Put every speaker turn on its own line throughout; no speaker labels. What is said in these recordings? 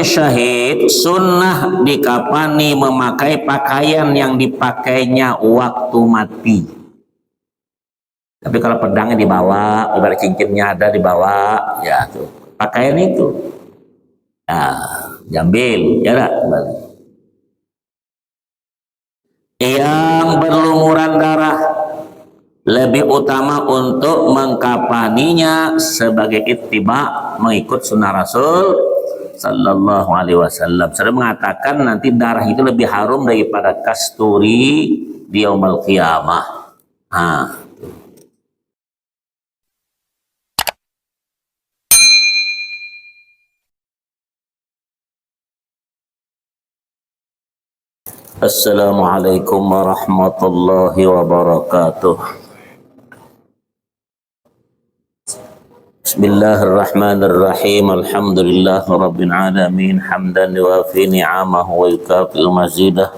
mati syahid sunnah dikafani memakai pakaian yang dipakainya waktu mati. Tapi kalau pedangnya dibawa, ibarat cincinnya ada dibawa, ya tuh pakaian itu. Nah, diambil, ya kembali. Yang berlumuran darah lebih utama untuk mengkafaninya sebagai ittiba, mengikut sunnah Rasul sallallahu alaihi wasallam. Saya mengatakan nanti darah itu lebih harum daripada kasturi di yaumul qiyamah. Assalamualaikum warahmatullahi wabarakatuh. Bismillahirrahmanirrahim. Alhamdulillah rabbil alamin hamdan yuwafi ni'amahu wa yukafi'u mazidah.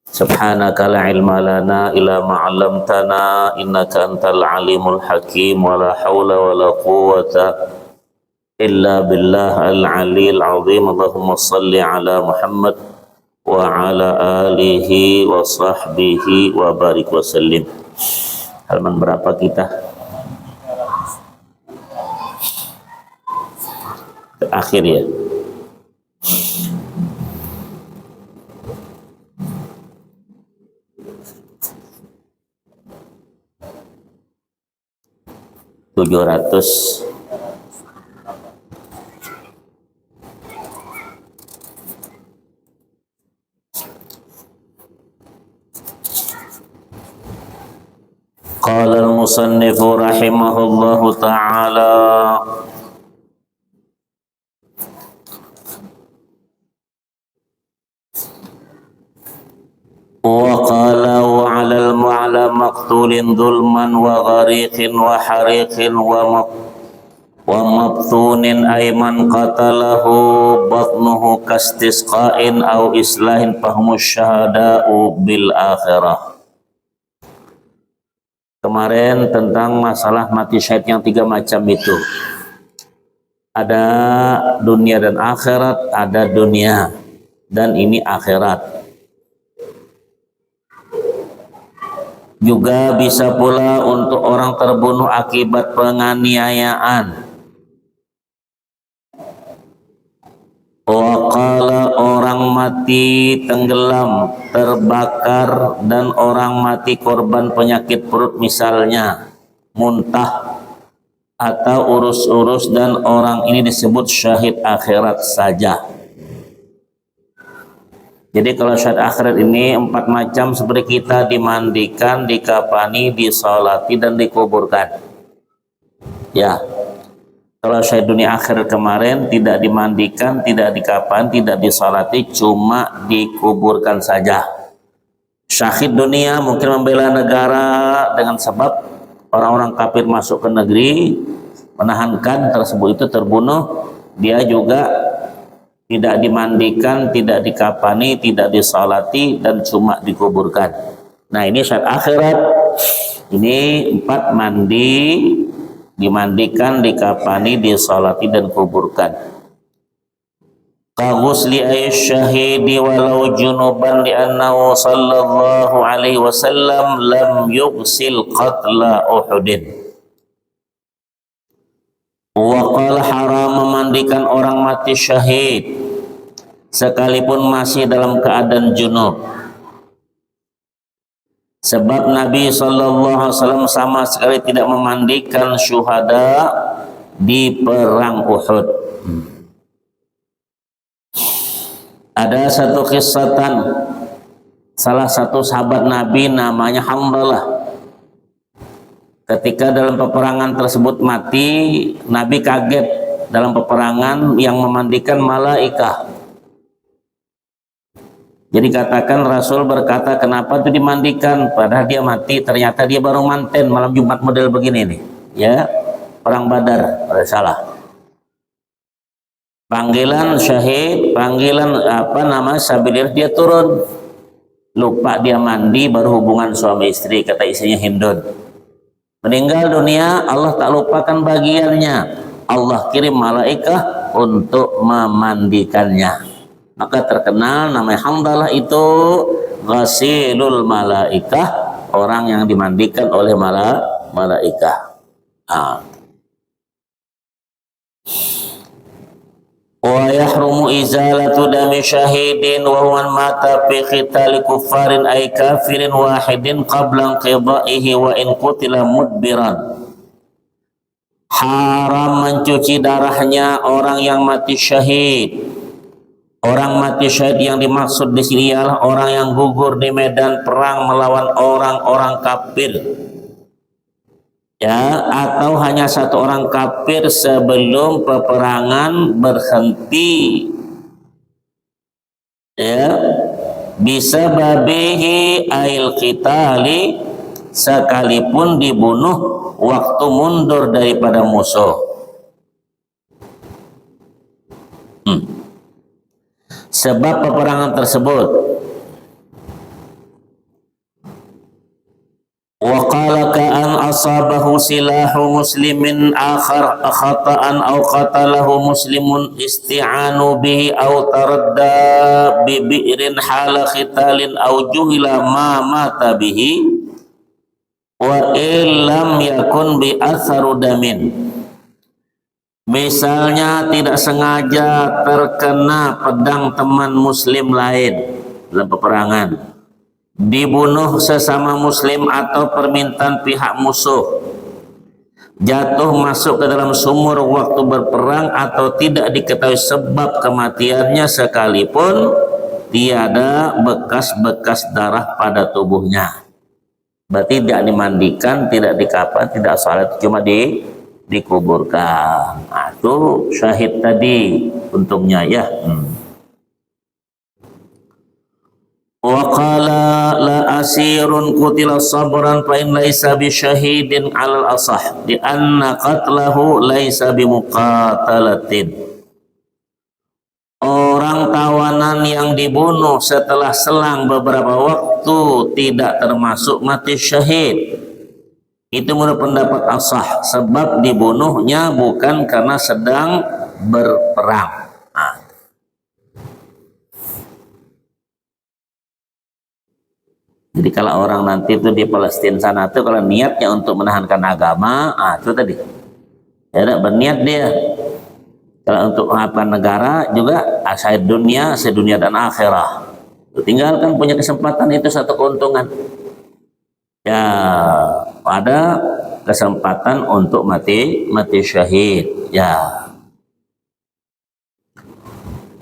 Subhanaka la ilma lana illa ma 'allamtana innaka antal alimul hakim wa la haula wa la quwwata illa billah al-'aliyyil 'azim. Allahumma shalli ala Muhammad wa ala alihi wa sahbihi wa barik wa sallim. Halaman berapa kita? Akhir ya. Tujuh ratus. Qala al-musannifu rahimahullahu ta'ala wa qala wa 'alal mu'ala maqtulin dhulman wa ghariqin wa hariqin wa mabtunin ayman qatalahu batnuhu kastisqa'in aw islahin fahumus syahada'u bil akhirah. Kemarin tentang masalah mati syahid yang 3 macam itu. Ada dunia dan akhirat, ada dunia dan ini akhirat. Juga bisa pula untuk orang terbunuh akibat penganiayaan. Waqala orang mati tenggelam, terbakar, dan orang mati korban penyakit perut misalnya, muntah, atau urus-urus, dan orang ini disebut syahid akhirat saja. Jadi kalau syahid akhirat ini 4 macam seperti kita dimandikan, dikafani, disolati, dan dikuburkan. Ya. Kalau syahid dunia akhirat kemarin tidak dimandikan, tidak dikafan, tidak disolati, cuma dikuburkan saja. Syahid dunia mungkin membela negara dengan sebab orang-orang kafir masuk ke negeri, menahankan tersebut itu terbunuh, dia juga tidak dimandikan, tidak dikafani, tidak disolati, dan cuma dikuburkan. Nah ini syahid akhirat, ini 4 mandi, dimandikan, dikafani, disolati, dan kuburkan. Kaghusli ayyisyahidi walau junuban li'annahu sallallahu alaihi wasallam lam yughsil qatla Uhudin. Wa qala haram memandikan orang mati syahid sekalipun masih dalam keadaan junub. Sebab Nabi SAW sama sekali tidak memandikan syuhada di perang Uhud. Ada satu kisahtan, salah satu sahabat Nabi namanya Hamdalah. Ketika dalam peperangan tersebut mati, Nabi kaget dalam peperangan yang memandikan malaikat. Jadi katakan Rasul berkata, kenapa itu dimandikan? Padahal dia mati, ternyata dia baru manten malam Jumat model begini nih. Ya, perang Badar, salah. Panggilan syahid, panggilan sabilillah, dia turun. Lupa dia mandi, baru hubungan suami istri, kata istrinya Hindun. Meninggal dunia, Allah tak lupakan bagiannya. Allah kirim malaikat untuk memandikannya. Maka terkenal namanya Handalah itu ghasilul malaikah, orang yang dimandikan oleh malaikah. Wa yahrumu izalatu dami syahidin wa huwa mata fi qitali kuffarin ay kafirin wahidin qabla qidaihi wa in qutila mudbiran. Haram mencuci darahnya orang yang mati syahid. Orang mati syahid yang dimaksud di sini ialah orang yang gugur di medan perang melawan orang-orang kafir. Ya, atau hanya satu orang kafir sebelum peperangan berhenti. Ya, bisa babihi ail qitali, sekalipun dibunuh waktu mundur daripada musuh. Sebab peperangan tersebut. Wa qala ka'an asabahu silahu muslimin akhar khata'an aw qatalahu muslimun isti'anu bihi aw taradda bi bi'rin hala khitalin aw juhila ma mata bihi wa illam yakun bi atharu damin. Misalnya tidak sengaja terkena pedang teman muslim lain dalam peperangan, dibunuh sesama muslim atau permintaan pihak musuh, jatuh masuk ke dalam sumur waktu berperang atau tidak diketahui sebab kematiannya sekalipun tiada bekas-bekas darah pada tubuhnya. Berarti tidak dimandikan, tidak dikafan, tidak salat, cuma dikuburkan. Itu syahid tadi untungnya ya. Wa qala la asirun qutila sabran fa in laisa bi syahidin 'alal asah di anna qatlahu laisa bi muqatalatin. Orang tawanan yang dibunuh setelah selang beberapa waktu tidak termasuk mati syahid. Itu menurut pendapat asah, sebab dibunuhnya bukan karena sedang berperang. Jadi kalau orang nanti itu di Palestina sana tuh kalau niatnya untuk menahankan agama, itu tadi. Ya, berniat dia. Kalau untuk mengabaikan negara juga sedunia dan akhirah. Tinggalkan punya kesempatan, itu satu keuntungan. Ya, ada kesempatan untuk mati syahid. Ya.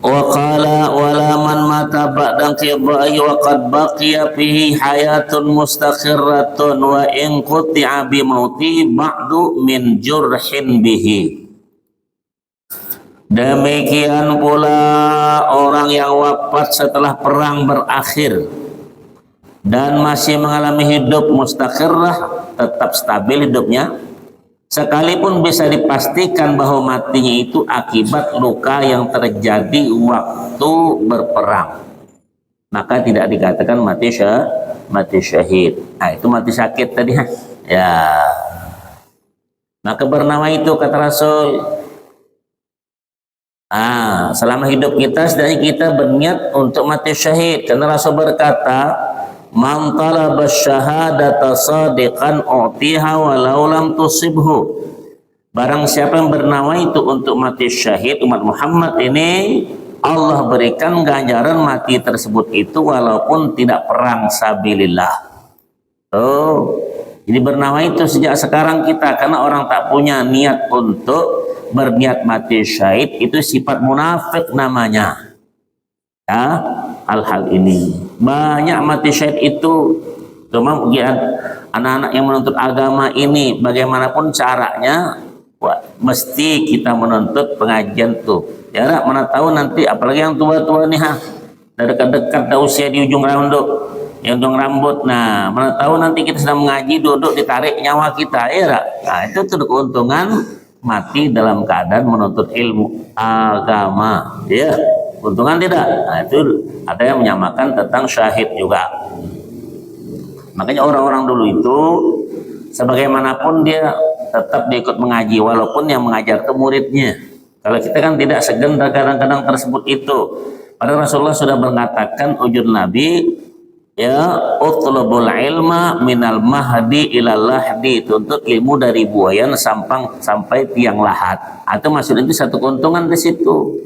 Wa qala wala man mata ba'da qidai wa qad baqiya fihi hayatun mustaqirratun wa in quti'a bi mauti ba'du min jurhin bihi. Demikian pula orang yang wafat setelah perang berakhir dan masih mengalami hidup mustaqirrah, tetap stabil hidupnya, sekalipun bisa dipastikan bahwa matinya itu akibat luka yang terjadi waktu berperang, maka tidak dikatakan mati syahid. Itu mati sakit tadi ya. Maka bernama itu kata Rasul, selama hidup kita sedangkan kita berniat untuk mati syahid, karena Rasul berkata, man talaba syahadata sadiqan u'tiha walau lam tusibhu. Barang siapa yang bernawa itu untuk mati syahid, umat Muhammad ini Allah berikan ganjaran mati tersebut itu walaupun tidak perang sabilillah. Jadi bernawa itu sejak sekarang kita, karena orang tak punya niat untuk berniat mati syahid, itu sifat munafik namanya. Ya, hal-hal ini banyak mati syahid itu. Cuma anak-anak yang menuntut agama ini bagaimanapun caranya, mesti kita menuntut pengajian tuh. Ya, mana tahu nanti apalagi yang tua-tua nih dekat-dekat usia di ujung rambut. Nah, mana tahu nanti kita sedang mengaji, duduk ditarik nyawa kita. Ya, itu tuh keuntungan mati dalam keadaan menuntut ilmu agama. Ya. Keuntungan tidak. Itu ada yang menyamakan tentang syahid juga. Makanya orang-orang dulu itu sebagaimanapun dia tetap diikut mengaji, walaupun yang mengajar itu muridnya. Kalau kita kan tidak segan kadang-kadang tersebut itu. Padahal Rasulullah sudah mengatakan ujur Nabi, ya utlubul ilma minal mahdi ilal lahdi, tuntut ilmu dari buayan sampai tiang lahat. Atau maksud itu satu keuntungan di situ.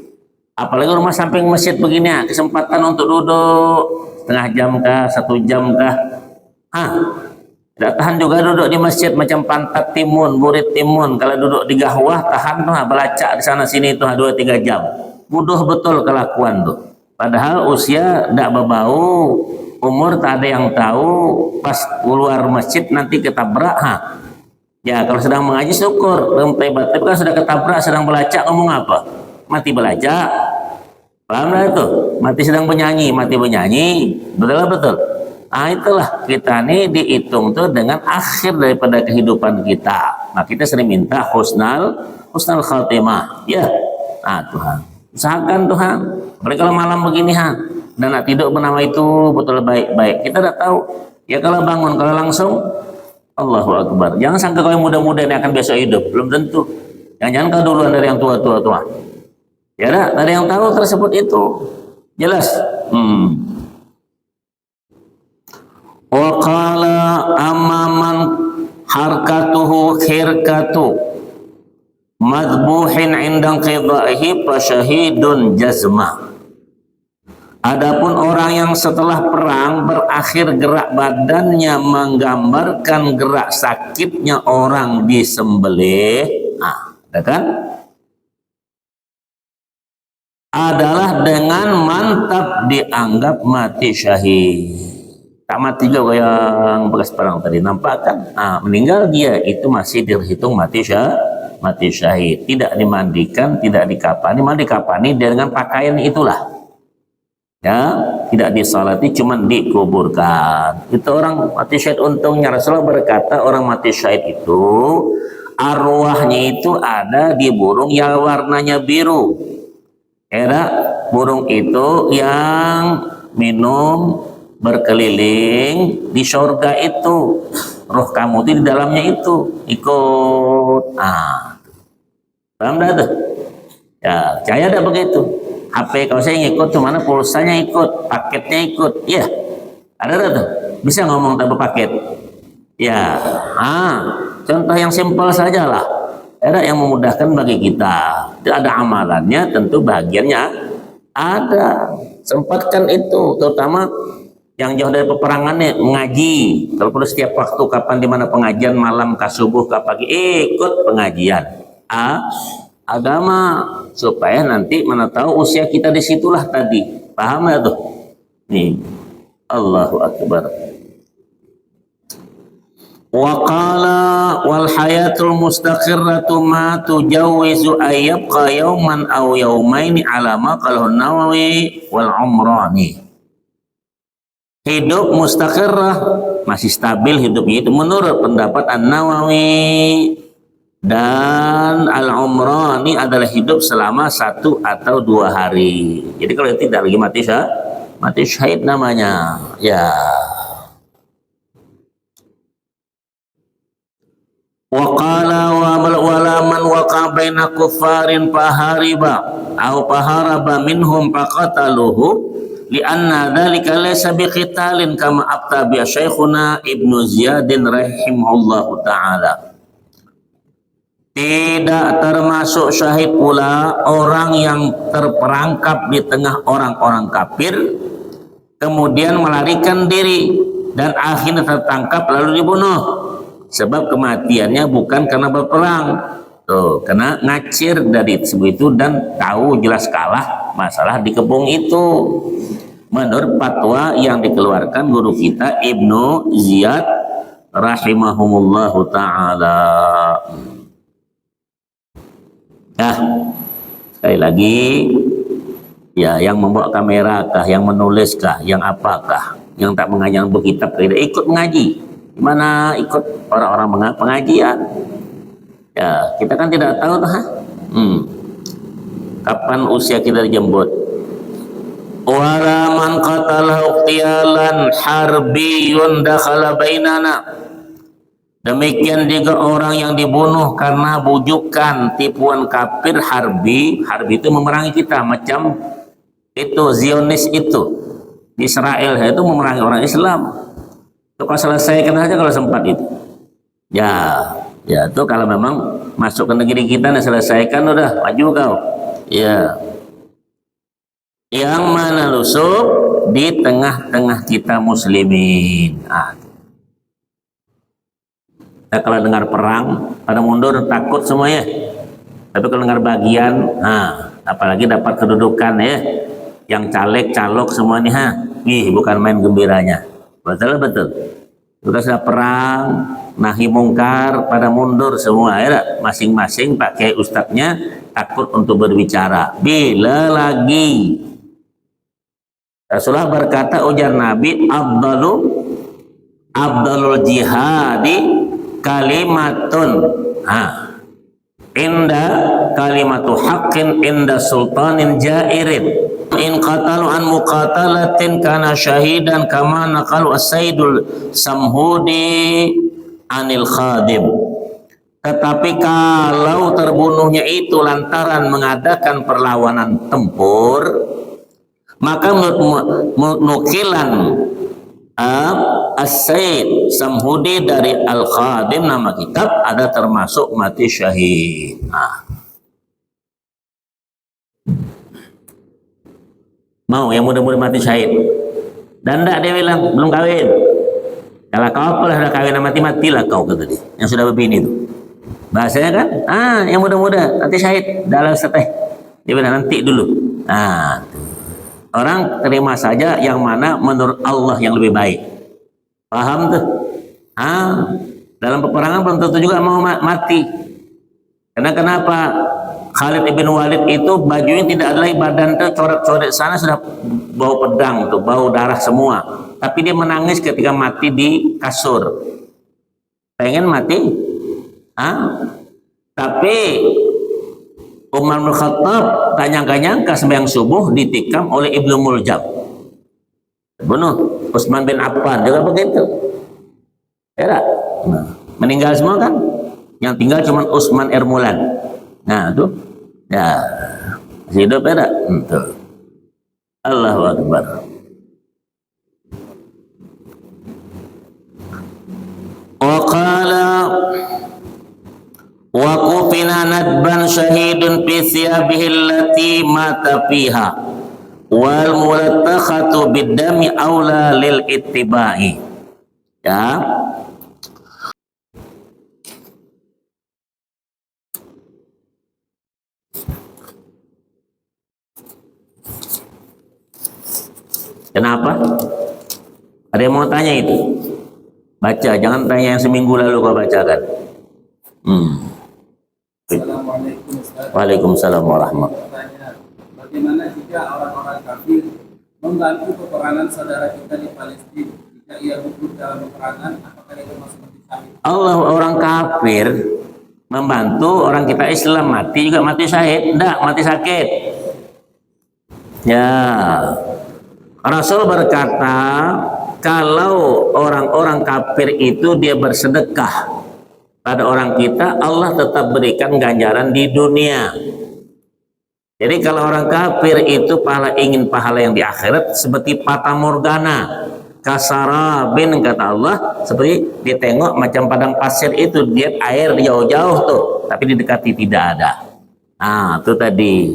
Apalagi rumah samping masjid begini, kesempatan untuk duduk setengah jam kah, 1 jam kah, tidak tahan juga duduk di masjid macam pantat timun, burit timun. Kalau duduk di gahwah tahan tuh, belacak di sana sini tuh 2-3 jam. Mudah betul kelakuan tuh. Padahal usia tidak berbau, umur tak ada yang tahu, pas keluar masjid nanti ketabrak. Ya kalau sedang mengaji syukur, tapi kan sudah ketabrak, sedang belacak ngomong apa? Mati belacak. Paham lah itu? Mati sedang menyanyi, mati menyanyi. Betul. Itulah kita nih dihitung tuh dengan akhir daripada kehidupan kita. Nah kita sering minta husnal khatimah. Ya, Tuhan, usahakan Tuhan. Apalagi kalau malam begini dan nak tidur bernama itu betul baik-baik. Kita udah tahu. Ya kalau bangun, kalau langsung Allahu Akbar. Jangan sangka kau yang muda-muda ini akan besok hidup. Belum tentu. Jangan kau duluan dari yang tua. Ya dah, ada yang tahu tersebut itu. Jelas. Wa qala amaman harkatuhu khirkatu madbuhin indang qidaihi fasyahidun jazma. Adapun orang yang setelah perang berakhir gerak badannya menggambarkan gerak sakitnya orang disembelih, ada kan? Adalah dengan mantap dianggap mati syahid. Tak mati juga yang bekas perang tadi, nampak kan? Meninggal dia itu masih dihitung mati syahid. Tidak dimandikan, tidak dikapani. Dikapani dengan pakaian itulah. Ya, tidak disalati, cuma dikuburkan. Itu orang mati syahid. Untungnya Rasulullah berkata orang mati syahid itu arwahnya itu ada di burung yang warnanya biru. Burung itu yang minum berkeliling di surga itu, roh kamu itu di dalamnya itu ikut. Paham dah tuh? Ya, saya ada begitu. HP kalau saya ngikut, cuma pulsanya ikut, paketnya ikut. Ya, ada tuh. Bisa ngomong tanpa paket. Ya, contoh yang simpel saja lah. Ada yang memudahkan bagi kita. Tidak ada amalannya, tentu bagiannya ada. Sempatkan itu, terutama yang jauh dari peperangannya mengaji. Kalau perlu setiap waktu, kapan di mana pengajian malam kah subuh kah pagi, ikut pengajian agama supaya nanti mana tahu usia kita disitulah tadi. Paham ya tuh? Nih, Allahu Akbar. Wa qala wal hayatul mustaqirratu ma tujawizu ayyabqa yawman aw yawmaini ala ma qalahu Nawawi wal Umrani. Hidup mustaqirrah, masih stabil hidupnya itu menurut pendapat An-Nawawi dan Al-Umrani adalah hidup selama 1 atau 2 hari. Jadi kalau tidak lagi mati syahid namanya. Ya. Wa qala wala man waqa baina kuffarin fahariba aw faharaba minhum faqataluhu lianna dzalika laysa biqitalin kama abta bi Syekhuna Ibnu Ziyadin rahimahullahu taala. Tidak termasuk syahid pula orang yang terperangkap di tengah orang-orang kafir kemudian melarikan diri dan akhirnya tertangkap lalu dibunuh, sebab kematiannya bukan karena berperang, karena ngacir dari tersebut itu dan tahu jelas kalah masalah dikepung itu. Menurut fatwa yang dikeluarkan guru kita Ibnu Ziyad rahimahumullahu ta'ala. Nah, sekali lagi, ya, yang membawa kamera kah, yang menulis kah, yang apakah, yang tak mengaji, yang berkitab, tidak ikut mengaji. Gimana ikut orang-orang pengajian? Ya, kita kan tidak tahu kapan usia kita dijemput. Wala man qatala uqtiyalan harbiyun dakhala bainana. Demikian juga orang yang dibunuh karena bujukan tipuan kafir harbi itu memerangi kita, macam itu Zionis itu di Israel itu memerangi orang Islam. Itu kau selesaikan aja kalau sempat itu. Ya, ya itu kalau memang masuk ke negeri kita dan selesaikan udah maju kau. Ya. Yang mana lusuh di tengah-tengah kita muslimin. Nah, kalau dengar perang pada mundur takut semuanya. Tapi kalau dengar bagian, apalagi dapat kedudukan ya, yang caleg calok semuanya, bukan main gembiranya. Betul. Sudah sudah perang, nahi mungkar pada mundur semua ya, masing-masing pakai ustadznya takut untuk berbicara. Bila lagi Rasulullah berkata, ujar Nabi, Abdalul jihadi kalimatun inda kalimatu haqqin inda sultanin jairin in qatalu an muqatalatin kana syahidan kama naqalu as-sayyidul samhudi anil khadim. Tetapi kalau terbunuhnya itu lantaran mengadakan perlawanan tempur, maka menurut nukilan As-Sayyid Samhudi dari Al-Khadim, nama kitab, ada termasuk mati syahid. Mau yang muda-muda mati syahid? Dan enggak, dia bilang belum kawin. Kalau kau apalah sudah kawin mati-matilah kau, kata dia yang sudah berbini itu. Bahasanya kan, yang muda-muda nanti syahid dalam seteh. Dia bilang nanti dulu. Orang terima saja yang mana menurut Allah yang lebih baik. Paham tuh? Dalam peperangan belum tentu juga mau mati. Karena kenapa? Khalid ibn Walid itu bajunya tidak ada lagi, badan tuh coret-coret sana sudah bau pedang tuh, bau darah semua. Tapi dia menangis ketika mati di kasur. Pengen mati? Tapi Umar bin Khattab tanya-tanya sembahyang subuh ditikam oleh Ibnu Muljam. Bunuh Utsman bin Affan juga begitu. Ya, meninggal semua kan? Yang tinggal cuma Utsman Ermulan. Nah, itu ya masih hidup ya. Tuh. Allahu Akbar. Wa qala wa kufina nadban syahidun fi thiyabihi allati mata fiha wal mulattakhatu biddami aula lil ittiba'i. Ya. Kenapa? Ada yang mau tanya itu? Baca, jangan tanya yang seminggu lalu kau bacakan.
Assalamualaikum Ustaz.
Waalaikumsalam warahmatullahi.
Bagaimana jika orang-orang kafir membantu peperangan saudara kita di Palestina? Jika ia gugur dalam peperangan, apakah itu masuk mati syahid?
Allah, orang kafir membantu orang kita Islam mati juga mati syahid? Enggak, mati sakit. Ya. Rasul berkata, kalau orang-orang kafir itu dia bersedekah pada orang kita, Allah tetap berikan ganjaran di dunia. Jadi kalau orang kafir itu ingin pahala yang di akhirat, seperti fata morgana, kasarabin, kata Allah, seperti ditengok macam padang pasir itu, dia air jauh-jauh tuh, tapi didekati tidak ada. Itu tadi.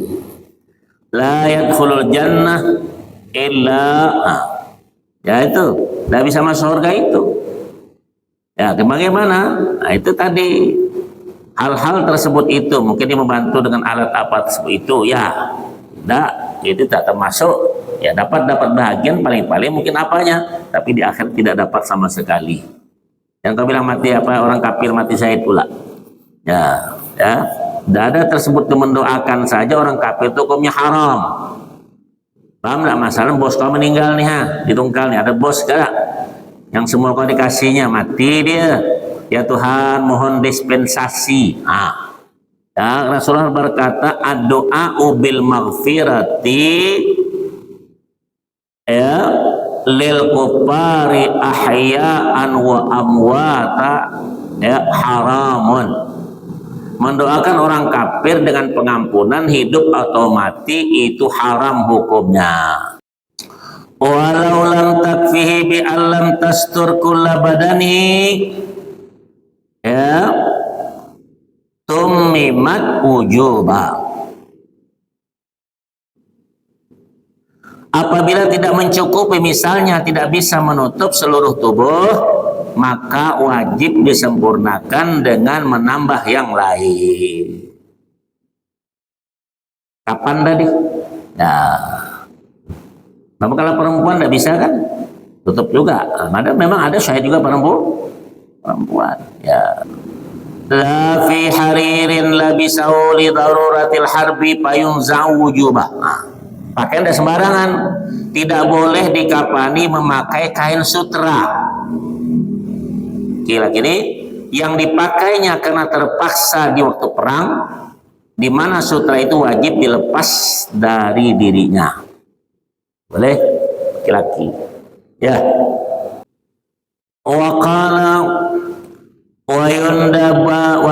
La yadkhulul jannah illa, ya itu, tidak bisa masuk surga itu. Ya, bagaimana? Nah, itu tadi hal-hal tersebut itu mungkin dia membantu dengan alat apa tersebut itu, ya, tidak, itu tak termasuk. Ya, dapat bahagian paling-paling mungkin apanya, tapi di akhir tidak dapat sama sekali. Yang kau bilang mati apa, orang kafir mati syahid pula. Ya, tidak ada tersebut mendoakan saja orang kafir itu hukumnya haram. Paham nggak? Masalah bos kau meninggal nih, ditungkal nih, ada bos gak yang semua kau dikasihnya mati dia, ya Tuhan mohon dispensasi. Ya, Rasulullah berkata ad-du'a bil maghfirati ya lil kufari ahya'an wa amwata ya haramun. Mendoakan orang kafir dengan pengampunan hidup atau mati itu haram hukumnya. Walau lam takfihi bi allam tastur kulla badani, ya tummimat wujuba. Apabila tidak mencukupi, misalnya tidak bisa menutup seluruh tubuh, maka wajib disempurnakan dengan menambah yang lain. Kapan tadi? Nah, namun kalau perempuan tidak bisa kan, tutup juga. Memang ada syahid juga perempuan. Ya. La fi haririn labisahu li daruratil harbi payunza'u wujubah. Nah, pakaian tidak sembarangan. Tidak boleh dikafani memakai kain sutra. Laki-laki ini yang dipakainya karena terpaksa di waktu perang, di mana sutra itu wajib dilepas dari dirinya. Boleh laki-laki. Ya. Wa qala wa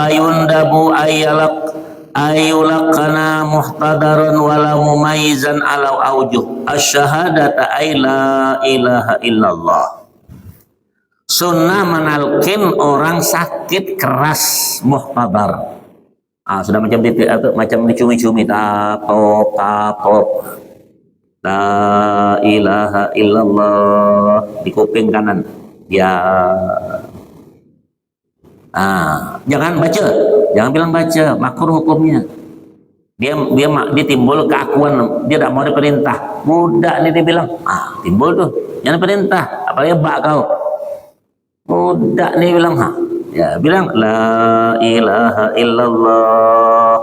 yundabu ayulaqana muhtadaran wala mumayyizan ala aujuh asyhadata ay la ilaha illallah. Sunnah menalkin orang sakit keras muhtadar. Sudah macam dicumi-cumi tapop. La ilaha illallah di kuping kanan. Ya. Jangan baca, jangan bilang baca, makruh hukumnya. Dia timbul keakuan, dia tidak mau diperintah. Budak nih dia bilang, timbul tuh, jangan perintah, apalagi bak kau. Budak nih bilang, ya bilang la ilaha illallah.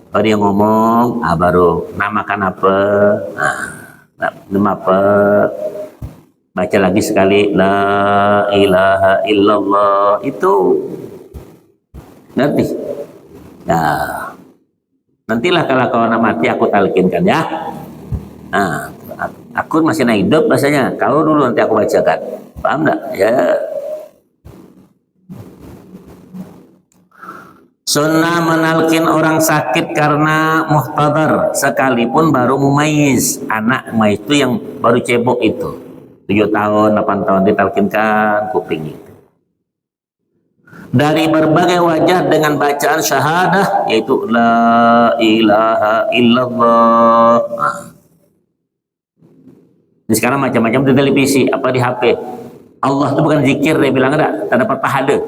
Kalau dia ngomong, baru namakan apa? Nama apa? Baca lagi sekali la ilaha illallah, itu ngerti? Nah, nantilah kalau kau mati aku talkinkan ya. Aku masih hidup bahasanya. Kau dulu nanti aku bacakan. Paham enggak? Ya. Sunnah menalkin orang sakit karena muhtadar sekalipun baru mumayyiz. Anak mumayyiz itu yang baru cebok itu. 7 tahun, 8 tahun ditalkinkan kuping itu. Dari berbagai wajah dengan bacaan syahadah, yaitu la ilaha illallah. Ini sekarang macam-macam di televisi, apa di HP. Allah itu bukan zikir, dia bilang ada, tak dapat pahala.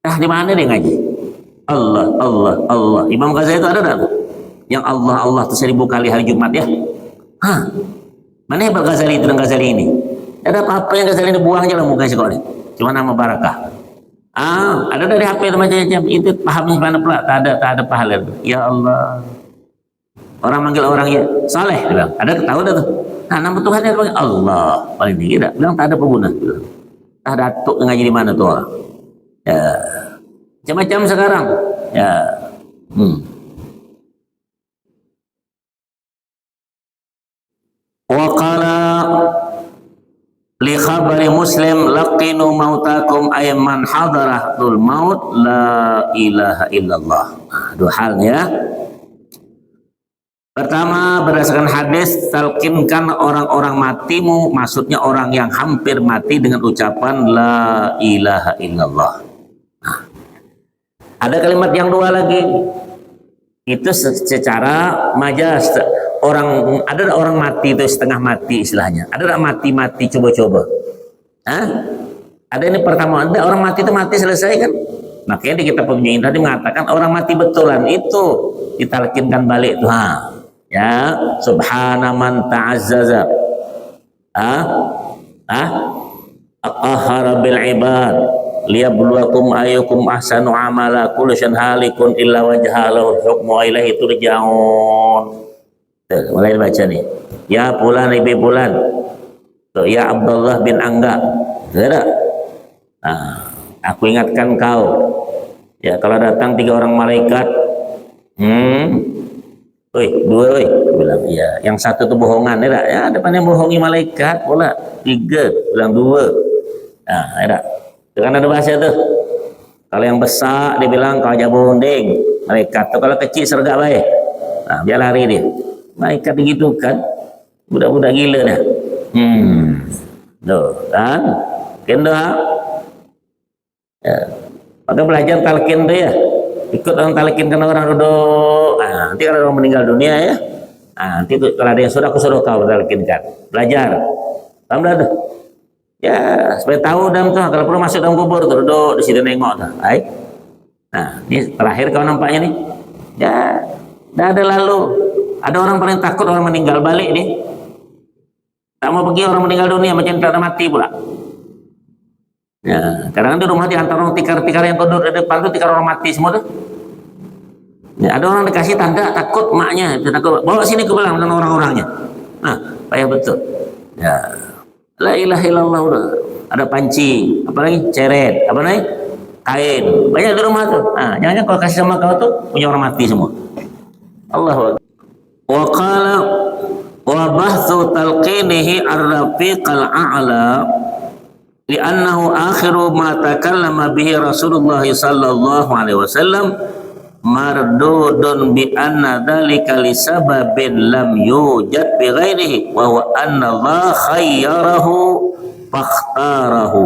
Di mana dia ngaji? Allah, Allah, Allah. Imam Ghazali itu ada tak? Yang Allah, Allah itu 1000 kali hari Jumat ya. Mana hebat Ghazali itu dan Ghazali ini? Ada apa-apa yang Ghazali ini buang aja lah muka sekolah ini. Cuma nama barakah. Ada dari HP itu macam-macam. Itu pahamnya mana pula? Tak ada pahala. Ya Allah. Orang manggil orang ya saleh, bilang. Ada tahu dah tuh. Nama Tuhannya Allah. Paling tinggi tak? Bilang tak ada pengguna. Tak ada atuk ngaji di mana tuh orang. Ya. Macam-macam sekarang. Ya. Wa qala li khabari Muslim laqinu mautakum ay man hadaratul maut la ilaha illallah. Dua hal ya. Pertama, berdasarkan hadis, talkinkan orang-orang matimu, maksudnya orang yang hampir mati dengan ucapan la ilaha illallah. Ada kalimat yang dua lagi. Itu secara majas. Ada orang mati itu setengah mati istilahnya. Ada mati coba-coba. Ada ini pertama, ada orang mati itu mati selesai kan. Makanya di kitab penyanyi tadi mengatakan orang mati betulan itu ditalkinkan balik tuh. Ya, subhana man ta'azzaza. Aqahara bil ibad liyabluwakum ayyukum ahsanu amala kullu syai'in halikun illa wajhahu hukmu ilaihi turja'un. Mulai baca nih. Ya Fulan Ibi Fulan. Ya Abdullah bin Angga. Tidak. Aku ingatkan kau. Ya kalau datang 3 orang malaikat. Dua bilang iya. Yang satu itu bohongan, ya depan yang bohongi malaikat pula 3, bilang 2. Ya, Dengan ada bahasa itu. Kalau yang besar dibilang kau jabunding, malaikat. Kalau kecil sergak baik. Nah, dia lari dia. Malaikat begitu kan. Budak-budak gila dah. Tuh, kan? Kena. Ya. Maka belajar talqin tu ya. Ikut orang talqinkan orang duduk. Nah, nanti kalau orang meninggal dunia ya. Nah, nanti tuh, kalau ada yang sudah aku suruh kau talqinkan. Belajar. Paham dah tuh? Ya, supaya tahu dalam tuh kalau perlu masuk dalam kubur tuh duduk di situ nengok tuh. Baik. Nah, ini terakhir kau nampaknya nih. Ya, dah ada lalu. Ada orang paling takut orang meninggal balik nih. Tak mau pergi orang meninggal dunia macam tak ada mati pula. Ya, kadang-kadang di rumah di antara orang tikar-tikar yang duduk di depan tuh tikar orang mati semua tuh. Ya, ada orang dikasih tanda takut maknya, takut bawa sini ke belakang dengan orang-orangnya. Nah, payah betul. Ya. La ilaha illallah udah. Ada panci, apa lagi? Ceret, apa lagi? Kain. Banyak di rumah tuh. Nah, jangan kalau kasih sama kau tuh punya orang mati semua. Allahu akbar. Wa qala wa bahthu talqinihi ar-rafiqal a'la li'annahu akhiru ma takallama bihi Rasulullah sallallahu alaihi wasallam mardudun bi anna dhalika li sababin lam yujad bi ghairihi wa huwa anna Allah khayyarahu fakhtarahu.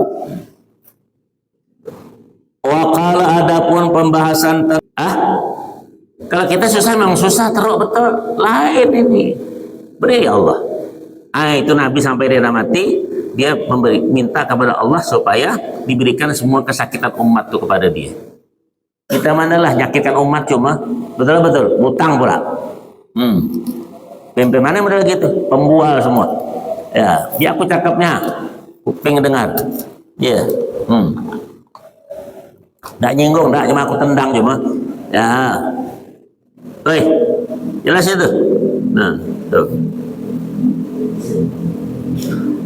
Wa qala adapun pembahasan kalau kita susah memang susah teruk betul, lain ini beri Allah. Itu Nabi sampai dia mati dia minta kepada Allah supaya diberikan semua kesakitan umat itu kepada dia. Kita manalah nyakitkan umat cuma betul-betul hutang pula. Pempe mana model gitu, pembual semua. Ya, dia aku cakapnya, kuping dengar. Ya, nggak nyinggung, nggak cuma aku tendang cuma. Ya, oi, jelas itu. Nah, tuh.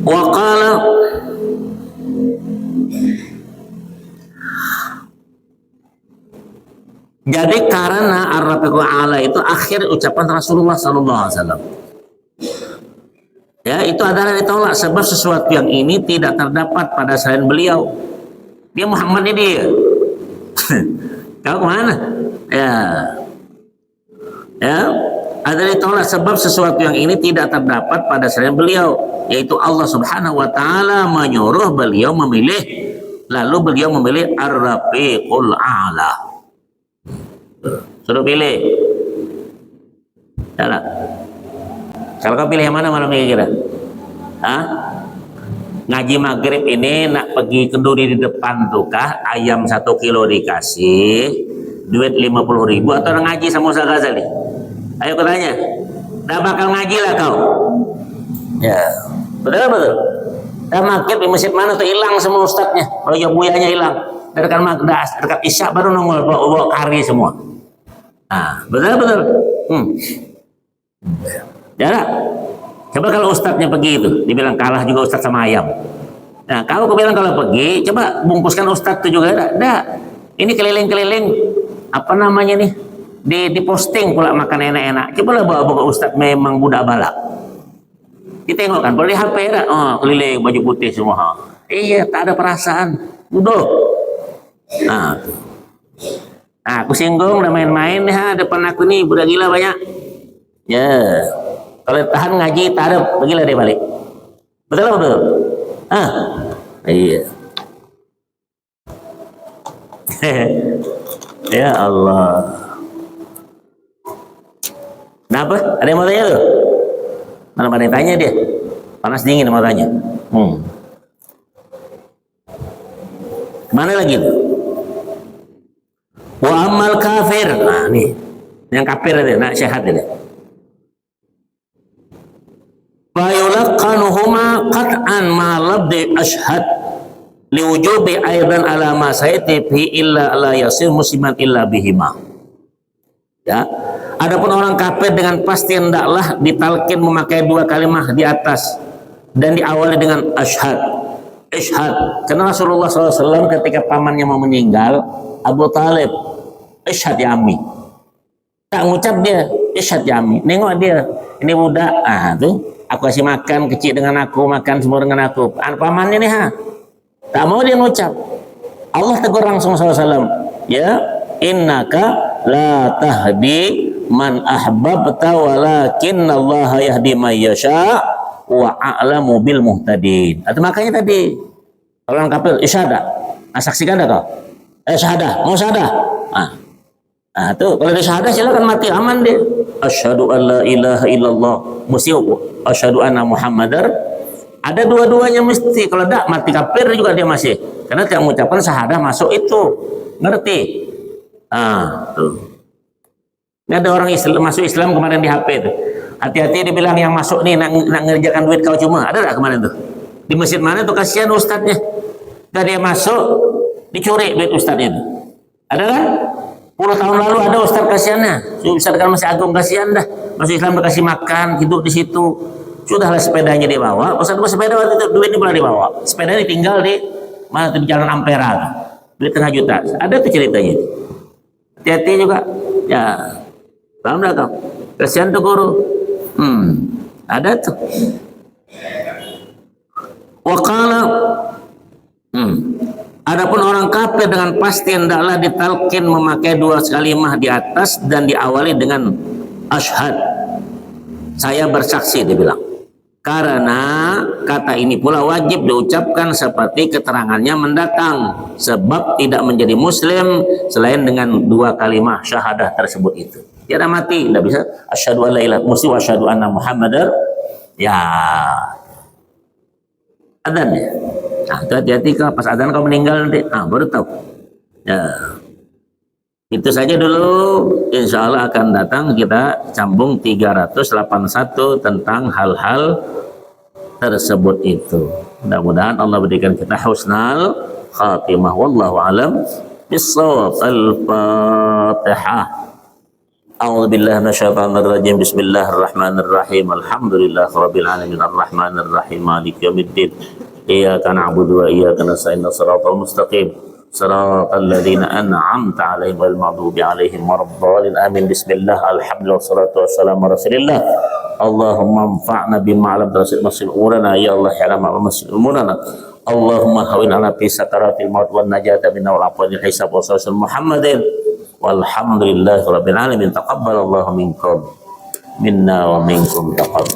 Waqala jadi karena ar-rafiqul a'la itu akhir ucapan Rasulullah SAW. Ya, itu adalah ditolak sebab sesuatu yang ini tidak terdapat pada selain beliau. Dia Muhammad ini. Kau kemana? Ya, ada ditolak sebab sesuatu yang ini tidak terdapat pada selain beliau, yaitu Allah Subhanahu wa taala menyuruh beliau memilih, lalu beliau memilih ar-rafiqul a'la. Suruh pilih. Yalah. Kalau kau pilih yang mana malam ini kira? Ngaji maghrib ini nak pergi kenduri di depan tuh kah? Ayam 1 kilo dikasih, duit 50.000 atau ngaji sama Ustaz Ghazali? Ayo kau tanya. Dah bakal ngaji lah kau. Ya, betul. Dah maghrib di masjid mana tuh hilang semua ustadznya. Kalau ya buyanya hilang. Dekat isya baru nongol bawa kari semua. Betul. Ya lah. Coba kalau ustadznya pergi itu, dibilang kalah juga ustadz sama ayam. Nah, kalau aku bilang kalau pergi, coba bungkuskan ustadz itu juga. Dah. Ini keliling-keliling, apa namanya nih? Di posting pula makan enak-enak. Coba lah bawa ustadz memang budak balak. Ditengok kan, boleh HP dah. Keliling baju putih semua. Iya, tak ada perasaan. Udah. Aku singgung udah main-main nih depan aku nih budak gila banyak. Ya, kalau tahan ngaji tak ada, pergilah dia balik. Betul. Iya. Ya Allah. Kenapa? Ada yang mau tanya tuh? Mana ada yang tanya dia? Panas dingin mau tanya. Mana lagi tuh? Wa amal kafir. Nah, nih. Yang kafir ada, nak syahat dia. Fa yulaqanuhuma qat'an ma labdi ashhad liwujubi aidan ala ma sayati fi illa la yasir musliman illa bihima. Ya. Adapun orang kafir dengan pasti hendaklah ditalkin memakai 2 kalimah di atas dan diawali dengan ashhad. Karena Rasulullah SAW ketika pamannya mau meninggal, Abu Talib, ishhad ya ammi. Tak ngucap dia, ishhad ya ammi. Nengok dia, ini budak, tuh, aku kasih makan kecil dengan aku, makan semua dengan aku. Pamannya nih tak mau dia ngucap. Allah tegur langsung SAW, ya, innaka la tahdi man ahbabta walakin Allah yahdi man yasha wa a'lamu bil muhtadin. Atau makanya tadi orang kafir isyahadah, saksikan dah kau. Syahadah, mau syahadah. Tuh kalau dia syahadah silakan mati, aman dia. Asyhadu an la ilaha illallah, mesti asyhadu anna muhammadar. Ada dua-duanya mesti. Kalau tidak mati kafir juga dia masih. Karena tidak mengucapkan syahadah masuk itu. Ngerti? Tuh. Ini ada orang Islam, masuk Islam kemarin di HP tuh. Hati-hati dibilang yang masuk nih nak ngerjakan duit kau cuma. Ada tak kemarin tuh? Di masjid mana tuh, kasihan ustadznya. Ketika dia masuk dicuri duit ustadznya itu. Ada kan? 10 tahun lalu ada ustadz kasihannya. Ustadz kan masih agung, kasihan dah. Masuk Islam dikasih makan, hidup di situ. Sudahlah sepedanya dibawa. Ustadz sepeda waktu itu duit ini pula dibawa. Sepeda ini tinggal di mana tuh, di Jalan Ampera tuh. Duit 1,5 juta. Ada tuh ceritanya. Hati-hati juga. Ya. Paham dah kau? Kasihan tuh guru. Ada tuh. Waqala. Adapun orang kafir dengan pasti hendaklah ditalkin memakai 2 kalimah di atas dan diawali dengan asyhad. Saya bersaksi, dia bilang. Karena kata ini pula wajib diucapkan seperti keterangannya mendatang, sebab tidak menjadi muslim selain dengan 2 kalimah syahadah tersebut itu. Dia dah mati, tidak bisa asyhadu alla ilaha illallah, mesti asyhadu anna muhammadar, ya adzan ya. Nah, hati-hati kau pas adzan kau meninggal nanti, baru tahu. Ya. Itu saja dulu, insya Allah akan datang kita sambung 381 tentang hal-hal tersebut itu. Mudah-mudahan Allah berikan kita husnal khatimah. Wallahu alam bissawab. Al-Fatihah. A'udzu billahi minasyaitonir rajim. Bismillahirrahmanirrahim. Alhamdulillahirabbil alamin arrahmanir rahim maliki yaumiddin. Iyyaka na'budu wa iyyaka nasta'in. Shiratal mustaqim. صراط الذين أنعمت عليهم غير المغضوب عليهم ولا الضالين آمين. بسم الله الحمد لله والصلاة والسلام على رسول الله. اللهم انفعنا بما علمتنا ويسر أمورنا يا الله يعلم ما ويسر أمورنا. اللهم هون على في سكرات الموت والنجاة منا والعفو عن الحساب وصلى محمد والحمد لله رب العالمين. تقبل الله منكم منا ومنكم تقبل.